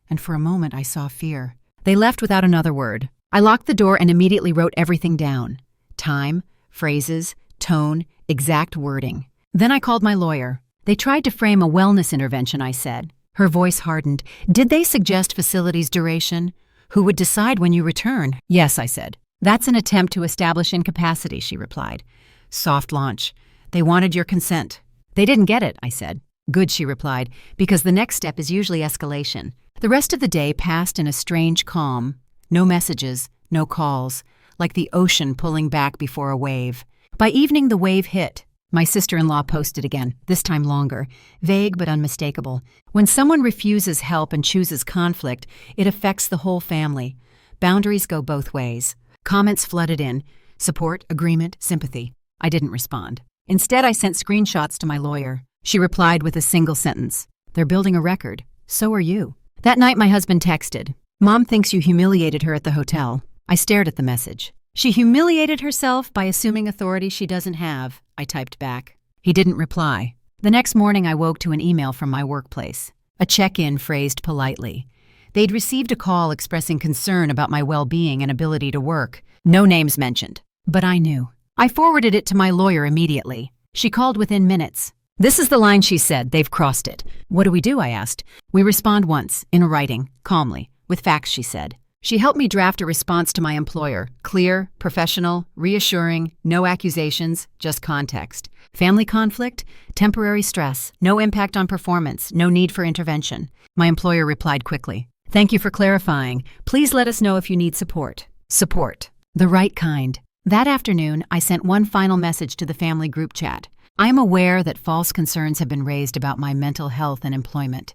and for a moment I saw fear. They left without another word. I locked the door and immediately wrote everything down. Time, phrases, tone, exact wording. Then I called my lawyer. "They tried to frame a wellness intervention," I said. Her voice hardened. "Did they suggest facilities duration? Who would decide when you return?" "Yes," I said. "That's an attempt to establish incapacity," she replied. "Soft launch. They wanted your consent." "They didn't get it," I said. "Good," she replied, "because the next step is usually escalation." The rest of the day passed in a strange calm. No messages, no calls, like the ocean pulling back before a wave. By evening, the wave hit. My sister-in-law posted again, this time longer, vague but unmistakable. When someone refuses help and chooses conflict, it affects the whole family. Boundaries go both ways. Comments flooded in. Support, agreement, sympathy. I didn't respond. Instead, I sent screenshots to my lawyer. She replied with a single sentence. "They're building a record. So are you." That night, my husband texted. "Mom thinks you humiliated her at the hotel." I stared at the message. "She humiliated herself by assuming authority she doesn't have," I typed back. He didn't reply. The next morning, I woke to an email from my workplace. A check-in phrased politely. They'd received a call expressing concern about my well-being and ability to work. No names mentioned. But I knew. I forwarded it to my lawyer immediately. She called within minutes. "This is the line," she said. "They've crossed it." "What do we do?" I asked. "We respond once, in writing, calmly, with facts," she said. She helped me draft a response to my employer. Clear, professional, reassuring, no accusations, just context. Family conflict, temporary stress, no impact on performance, no need for intervention. My employer replied quickly. "Thank you for clarifying. Please let us know if you need support." Support. The right kind. That afternoon, I sent one final message to the family group chat. I am aware that false concerns have been raised about my mental health and employment.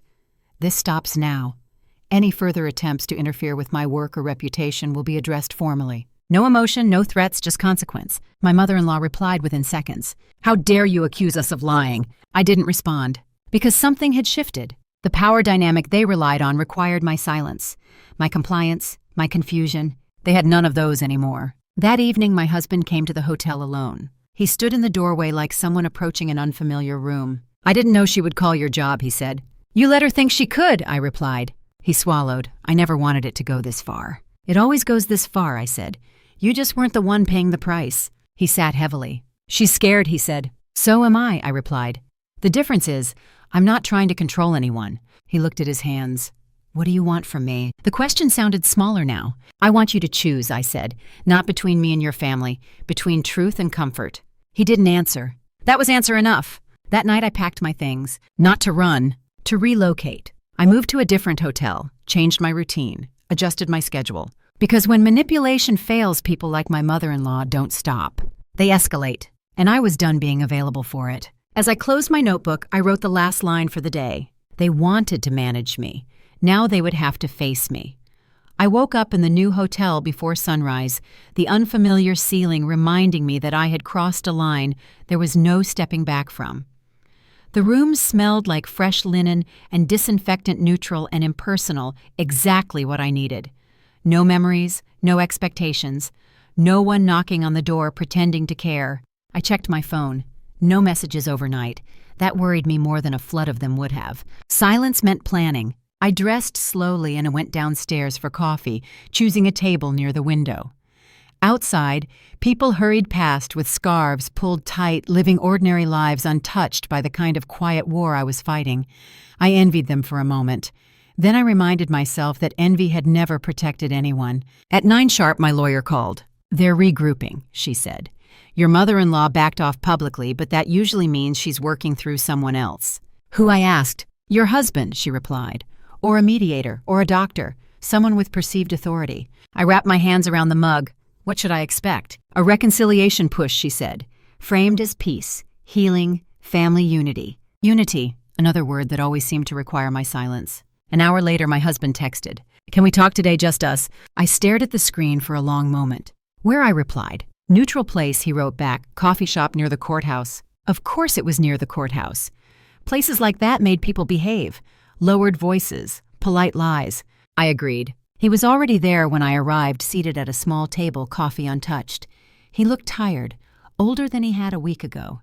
This stops now. Any further attempts to interfere with my work or reputation will be addressed formally. No emotion, no threats, just consequence. My mother-in-law replied within seconds. "How dare you accuse us of lying?" I didn't respond. Because something had shifted. The power dynamic they relied on required my silence. My compliance, my confusion. They had none of those anymore. That evening, my husband came to the hotel alone. He stood in the doorway like someone approaching an unfamiliar room. "I didn't know she would call your job," he said. "You let her think she could," I replied. He swallowed. "I never wanted it to go this far." "It always goes this far," I said. "You just weren't the one paying the price." He sat heavily. "She's scared," he said. "So am I," replied. "The difference is, I'm not trying to control anyone." He looked at his hands. What do you want from me? The question sounded smaller now. I want you to choose, I said. Not between me and your family, between truth and comfort. He didn't answer. That was answer enough. That night I packed my things, not to run, to relocate. I moved to a different hotel, changed my routine, adjusted my schedule. Because when manipulation fails, people like my mother-in-law don't stop. They escalate, and I was done being available for it. As I closed my notebook, I wrote the last line for the day. They wanted to manage me. Now they would have to face me. I woke up in the new hotel before sunrise, the unfamiliar ceiling reminding me that I had crossed a line there was no stepping back from. The room smelled like fresh linen and disinfectant neutral and impersonal, exactly what I needed. No memories, no expectations, no one knocking on the door pretending to care. I checked my phone. No messages overnight. That worried me more than a flood of them would have. Silence meant planning. I dressed slowly and went downstairs for coffee, choosing a table near the window. Outside, people hurried past with scarves pulled tight, living ordinary lives untouched by the kind of quiet war I was fighting. I envied them for a moment. Then I reminded myself that envy had never protected anyone. At 9 sharp, my lawyer called. "They're regrouping," she said. "Your mother-in-law backed off publicly, but that usually means she's working through someone else." "Who?" I asked. "Your husband," she replied. "Or a mediator, or a doctor, someone with perceived authority." I wrapped my hands around the mug. What should I expect? "A reconciliation push," she said, "framed as peace, healing, family unity." Unity, another word that always seemed to require my silence. An hour later, my husband texted, "Can we talk today, just us?" I stared at the screen for a long moment. "Where?" I replied. "Neutral place," he wrote back, "coffee shop near the courthouse." Of course it was near the courthouse. Places like that made people behave. Lowered voices, polite lies. I agreed. He was already there when I arrived, seated at a small table, coffee untouched. He looked tired, older than he had a week ago.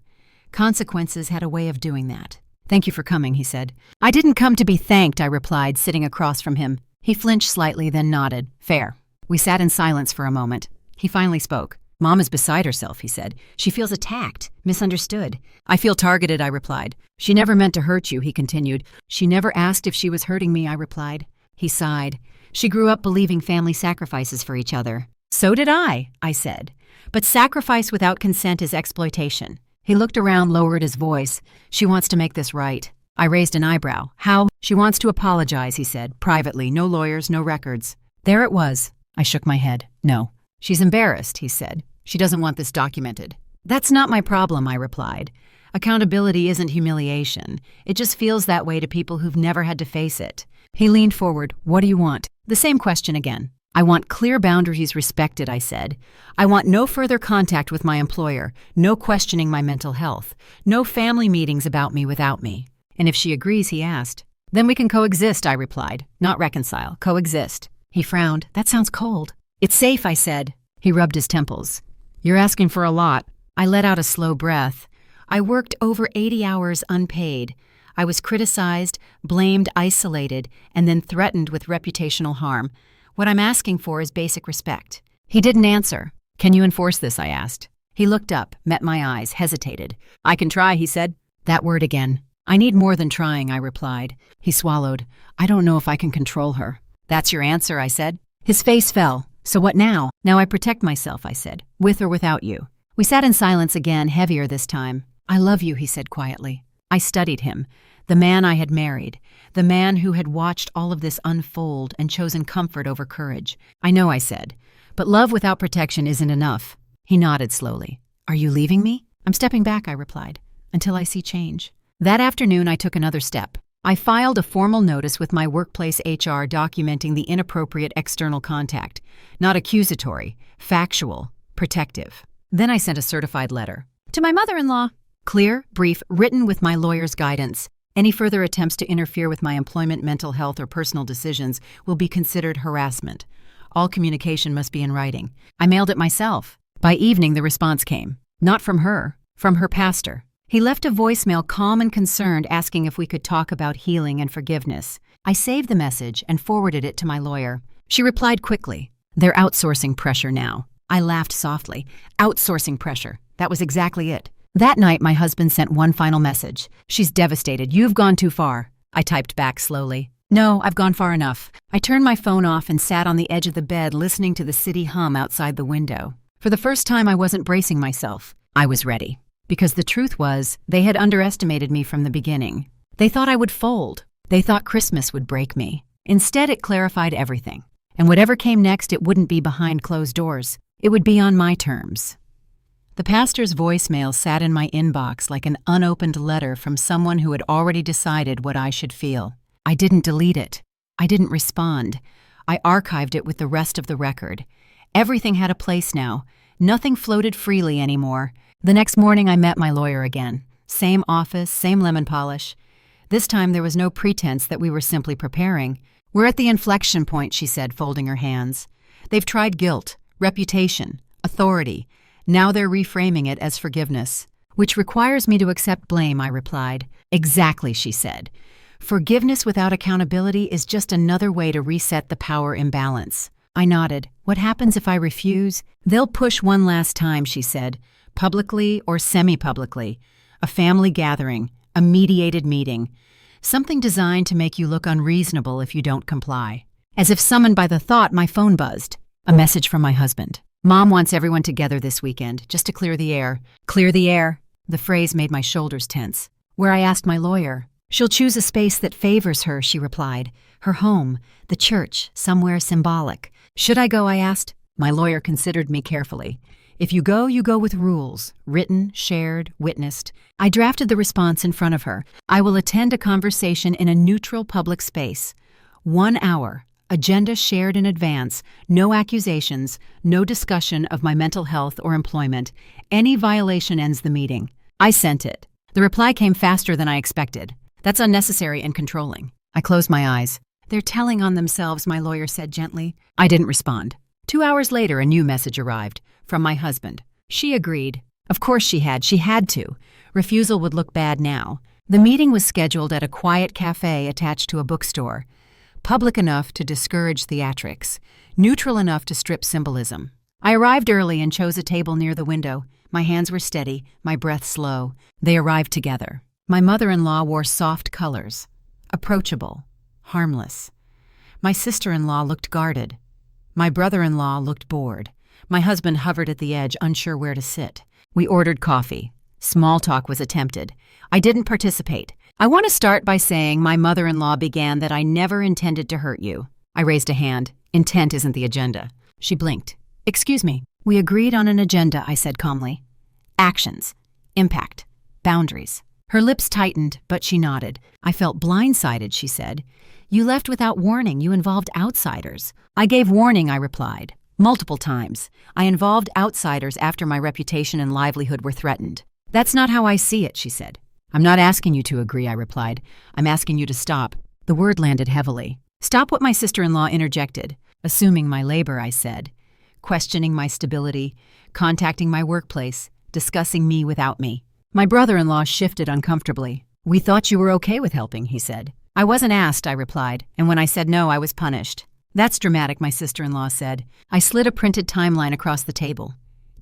Consequences had a way of doing that. "Thank you for coming," he said. "I didn't come to be thanked," I replied, sitting across from him. He flinched slightly, then nodded. "Fair." We sat in silence for a moment. He finally spoke. "Mom is beside herself," he said. "She feels attacked, misunderstood." "I feel targeted," I replied. "She never meant to hurt you," he continued. "She never asked if she was hurting me," I replied. He sighed. "She grew up believing family sacrifices for each other." "So did I said. "But sacrifice without consent is exploitation." He looked around, lowered his voice. "She wants to make this right." I raised an eyebrow. "How?" "She wants to apologize," he said, "privately, no lawyers, no records." There it was. I shook my head. "No." "She's embarrassed," he said. "She doesn't want this documented." "That's not my problem," I replied. "Accountability isn't humiliation. It just feels that way to people who've never had to face it." He leaned forward. "What do you want?" The same question again. "I want clear boundaries respected," I said. "I want no further contact with my employer, no questioning my mental health, no family meetings about me without me." "And if she agrees," he asked. "Then we can coexist," I replied. "Not reconcile, coexist." He frowned. "That sounds cold." "It's safe," I said. He rubbed his temples. "You're asking for a lot." I let out a slow breath. I worked over 80 hours unpaid. I was criticized, blamed, isolated, and then threatened with reputational harm. What I'm asking for is basic respect. He didn't answer. "Can you enforce this?" I asked. He looked up, met my eyes, hesitated. "I can try," he said. That word again. "I need more than trying," I replied. He swallowed. "I don't know if I can control her." "That's your answer," I said. His face fell. "So what now?" "Now I protect myself," I said, "with or without you." We sat in silence again, heavier this time. "I love you," he said quietly. I studied him, the man I had married, the man who had watched all of this unfold and chosen comfort over courage. "I know," I said, "but love without protection isn't enough." He nodded slowly. "Are you leaving me?" "I'm stepping back," I replied, "until I see change." That afternoon, I took another step. I filed a formal notice with my workplace HR documenting the inappropriate external contact, not accusatory, factual, protective. Then I sent a certified letter. To my mother-in-law. Clear, brief, written with my lawyer's guidance. Any further attempts to interfere with my employment, mental health, or personal decisions will be considered harassment. All communication must be in writing. I mailed it myself. By evening, the response came. Not from her, from her pastor. He left a voicemail calm and concerned, asking if we could talk about healing and forgiveness. I saved the message and forwarded it to my lawyer. She replied quickly. "They're outsourcing pressure now." I laughed softly. Outsourcing pressure. That was exactly it. That night, my husband sent one final message. "She's devastated. You've gone too far." I typed back slowly. No, I've gone far enough. I turned my phone off and sat on the edge of the bed listening to the city hum outside the window. For the first time, I wasn't bracing myself. I was ready. Because the truth was, they had underestimated me from the beginning. They thought I would fold. They thought Christmas would break me. Instead, it clarified everything. And whatever came next, it wouldn't be behind closed doors. It would be on my terms. The pastor's voicemail sat in my inbox like an unopened letter from someone who had already decided what I should feel. I didn't delete it. I didn't respond. I archived it with the rest of the record. Everything had a place now. Nothing floated freely anymore. The next morning, I met my lawyer again. Same office, same lemon polish. This time, there was no pretense that we were simply preparing. We're at the inflection point, she said, folding her hands. They've tried guilt, reputation, authority. Now they're reframing it as forgiveness. Which requires me to accept blame, I replied. Exactly, she said. Forgiveness without accountability is just another way to reset the power imbalance. I nodded. What happens if I refuse? They'll push one last time, she said, publicly or semi-publicly. A family gathering, a mediated meeting. Something designed to make you look unreasonable if you don't comply. As if summoned by the thought, my phone buzzed. A message from my husband. Mom wants everyone together this weekend, just to clear the air. Clear the air? The phrase made my shoulders tense. Where I asked my lawyer. She'll choose a space that favors her, she replied. Her home, the church, somewhere symbolic. Should I go, I asked. My lawyer considered me carefully. If you go with rules, written, shared, witnessed. I drafted the response in front of her. I will attend a conversation in a neutral public space. 1 hour, agenda shared in advance, no accusations, no discussion of my mental health or employment. Any violation ends the meeting. I sent it. The reply came faster than I expected. That's unnecessary and controlling. I closed my eyes. They're telling on themselves, my lawyer said gently. I didn't respond. 2 hours later, a new message arrived. From my husband. She agreed. Of course she had. She had to. Refusal would look bad now. The meeting was scheduled at a quiet cafe attached to a bookstore. Public enough to discourage theatrics. Neutral enough to strip symbolism. I arrived early and chose a table near the window. My hands were steady, my breath slow. They arrived together. My mother-in-law wore soft colors. Approachable. Harmless. My sister-in-law looked guarded. My brother-in-law looked bored. My husband hovered at the edge, unsure where to sit. We ordered coffee. Small talk was attempted. I didn't participate. I want to start by saying my mother-in-law began that I never intended to hurt you. I raised a hand. Intent isn't the agenda. She blinked. Excuse me. We agreed on an agenda, I said calmly. Actions. Impact. Boundaries. Her lips tightened, but she nodded. I felt blindsided, she said. You left without warning. You involved outsiders. I gave warning, I replied. Multiple times. I involved outsiders after my reputation and livelihood were threatened. That's not how I see it, she said. I'm not asking you to agree, I replied. I'm asking you to stop. The word landed heavily. Stop what my sister-in-law interjected. Assuming my labor, I said. Questioning my stability. Contacting my workplace. Discussing me without me. My brother-in-law shifted uncomfortably. We thought you were okay with helping, he said. I wasn't asked, I replied, and when I said no, I was punished. That's dramatic, my sister-in-law said. I slid a printed timeline across the table.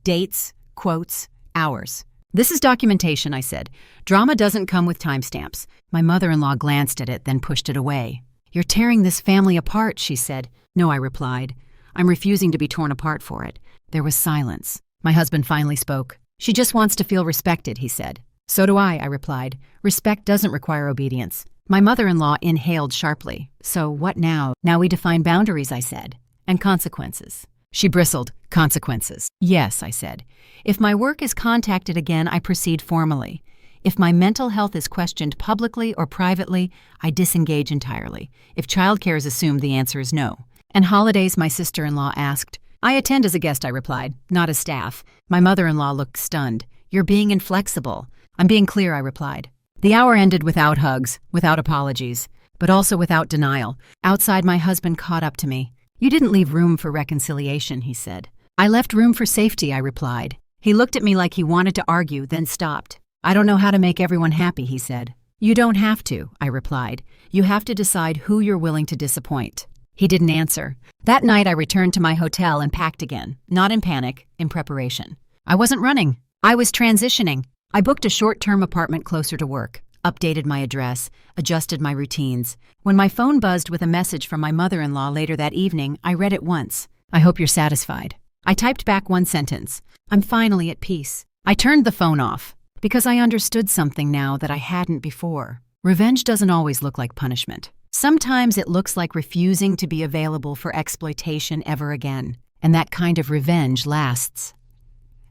Dates, quotes, hours. This is documentation, I said. Drama doesn't come with timestamps. My mother-in-law glanced at it, then pushed it away. You're tearing this family apart, she said. No, I replied. I'm refusing to be torn apart for it. There was silence. My husband finally spoke. She just wants to feel respected, he said. So do I replied. Respect doesn't require obedience. My mother-in-law inhaled sharply. So what now? Now we define boundaries, I said. And consequences. She bristled. Consequences. Yes, I said. If my work is contacted again, I proceed formally. If my mental health is questioned publicly or privately, I disengage entirely. If childcare is assumed, the answer is no. And holidays, my sister-in-law asked. I attend as a guest, I replied, not as staff. My mother-in-law looked stunned. You're being inflexible. I'm being clear, I replied. The hour ended without hugs, without apologies, but also without denial. Outside, my husband caught up to me. You didn't leave room for reconciliation, he said. I left room for safety, I replied. He looked at me like he wanted to argue, then stopped. I don't know how to make everyone happy, he said. You don't have to, I replied. You have to decide who you're willing to disappoint. He didn't answer. That night, I returned to my hotel and packed again, not in panic, in preparation. I wasn't running. I was transitioning. I booked a short-term apartment closer to work. updated my address, adjusted my routines. When my phone buzzed with a message from my mother-in-law later that evening, I read it once. "I hope you're satisfied." I typed back one sentence. "I'm finally at peace." I turned the phone off because I understood something now that I hadn't before. Revenge doesn't always look like punishment. Sometimes it looks like refusing to be available for exploitation ever again. And that kind of revenge lasts.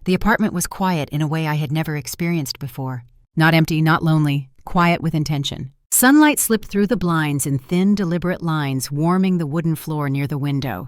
The apartment was quiet in a way I had never experienced before. Not empty, not lonely, quiet with intention. Sunlight slipped through the blinds in thin, deliberate lines, warming the wooden floor near the window.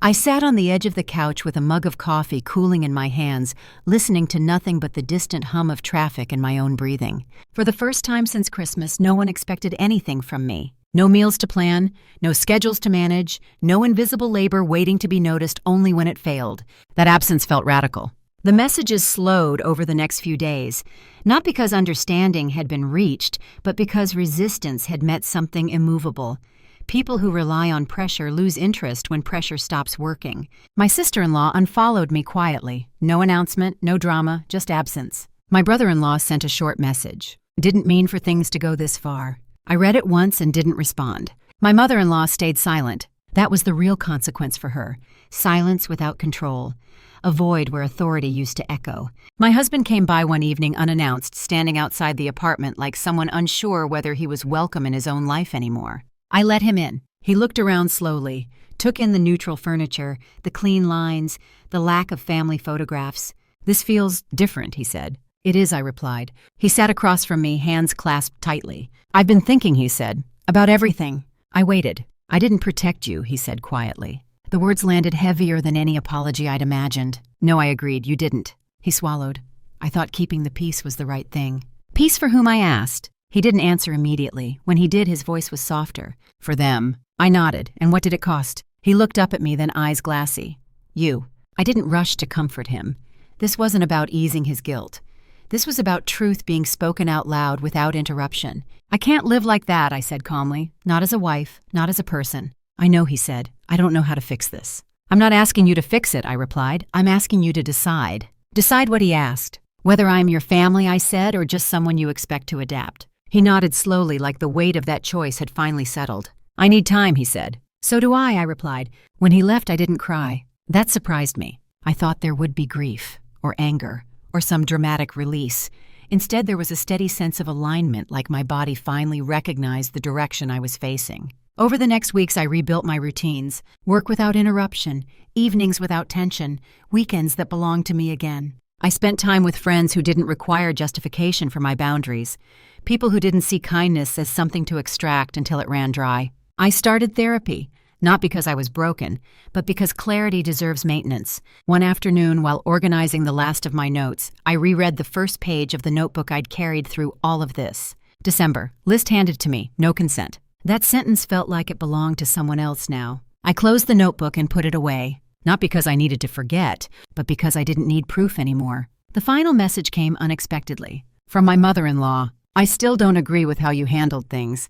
I sat on the edge of the couch with a mug of coffee cooling in my hands, listening to nothing but the distant hum of traffic and my own breathing. For the first time since Christmas, no one expected anything from me. No meals to plan, no schedules to manage, no invisible labor waiting to be noticed only when it failed. That absence felt radical. The messages slowed over the next few days, not because understanding had been reached, but because resistance had met something immovable. People who rely on pressure lose interest when pressure stops working. My sister-in-law unfollowed me quietly. No announcement, no drama, just absence. My brother-in-law sent a short message. "Didn't mean for things to go this far." I read it once and didn't respond. My mother-in-law stayed silent. That was the real consequence for her. Silence without control. A void where authority used to echo. My husband came by one evening unannounced, standing outside the apartment like someone unsure whether he was welcome in his own life anymore. I let him in. He looked around slowly, took in the neutral furniture, the clean lines, the lack of family photographs. "This feels different," he said. "It is," I replied. He sat across from me, hands clasped tightly. "I've been thinking," he said, "about everything." I waited. "I didn't protect you," he said quietly. The words landed heavier than any apology I'd imagined. "No," I agreed, "you didn't." He swallowed. "I thought keeping the peace was the right thing." "Peace for whom?" I asked. He didn't answer immediately. When he did, his voice was softer. "For them." I nodded. "And what did it cost?" He looked up at me, then eyes glassy. "You." I didn't rush to comfort him. This wasn't about easing his guilt. This was about truth being spoken out loud without interruption. "I can't live like that," I said calmly. "Not as a wife, not as a person." "I know," he said. "I don't know how to fix this." "I'm not asking you to fix it," I replied. "I'm asking you to decide." "Decide what?" he asked. "Whether I'm your family," I said, "or just someone you expect to adapt." He nodded slowly, like the weight of that choice had finally settled. "I need time," he said. "So do I replied. When he left, I didn't cry. That surprised me. I thought there would be grief, or anger, or some dramatic release. Instead, there was a steady sense of alignment, like my body finally recognized the direction I was facing. Over the next weeks, I rebuilt my routines. Work without interruption, evenings without tension, weekends that belonged to me again. I spent time with friends who didn't require justification for my boundaries, people who didn't see kindness as something to extract until it ran dry. I started therapy, not because I was broken, but because clarity deserves maintenance. One afternoon, while organizing the last of my notes, I reread the first page of the notebook I'd carried through all of this. December. List handed to me. No consent. That sentence felt like it belonged to someone else now. I closed the notebook and put it away, not because I needed to forget, but because I didn't need proof anymore. The final message came unexpectedly. From my mother-in-law. "I still don't agree with how you handled things,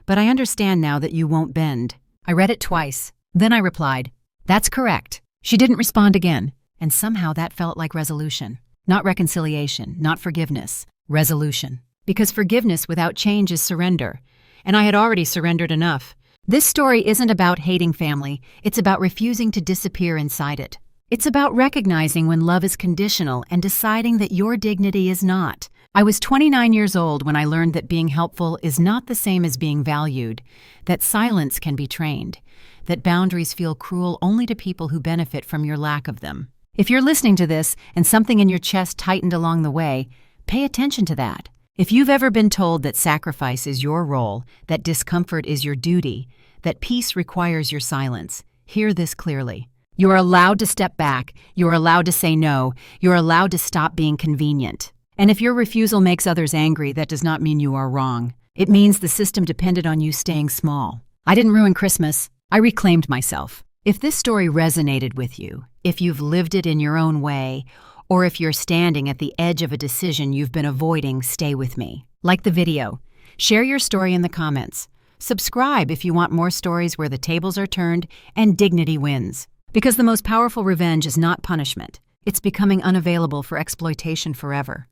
but I understand now that you won't bend." I read it twice. Then I replied, "That's correct." She didn't respond again, and somehow that felt like resolution. Not reconciliation, not forgiveness. Resolution. Because forgiveness without change is surrender. And I had already surrendered enough. This story isn't about hating family. It's about refusing to disappear inside it. It's about recognizing when love is conditional and deciding that your dignity is not. I was 29 years old when I learned that being helpful is not the same as being valued, that silence can be trained, that boundaries feel cruel only to people who benefit from your lack of them. If you're listening to this and something in your chest tightened along the way, pay attention to that. If you've ever been told that sacrifice is your role, that discomfort is your duty, that peace requires your silence, hear this clearly. You are allowed to step back. You are allowed to say no. You are allowed to stop being convenient. And if your refusal makes others angry, that does not mean you are wrong. It means the system depended on you staying small. I didn't ruin Christmas. I reclaimed myself. If this story resonated with you, if you've lived it in your own way, or if you're standing at the edge of a decision you've been avoiding, stay with me. Like the video. Share your story in the comments. Subscribe if you want more stories where the tables are turned and dignity wins. Because the most powerful revenge is not punishment. It's becoming unavailable for exploitation forever.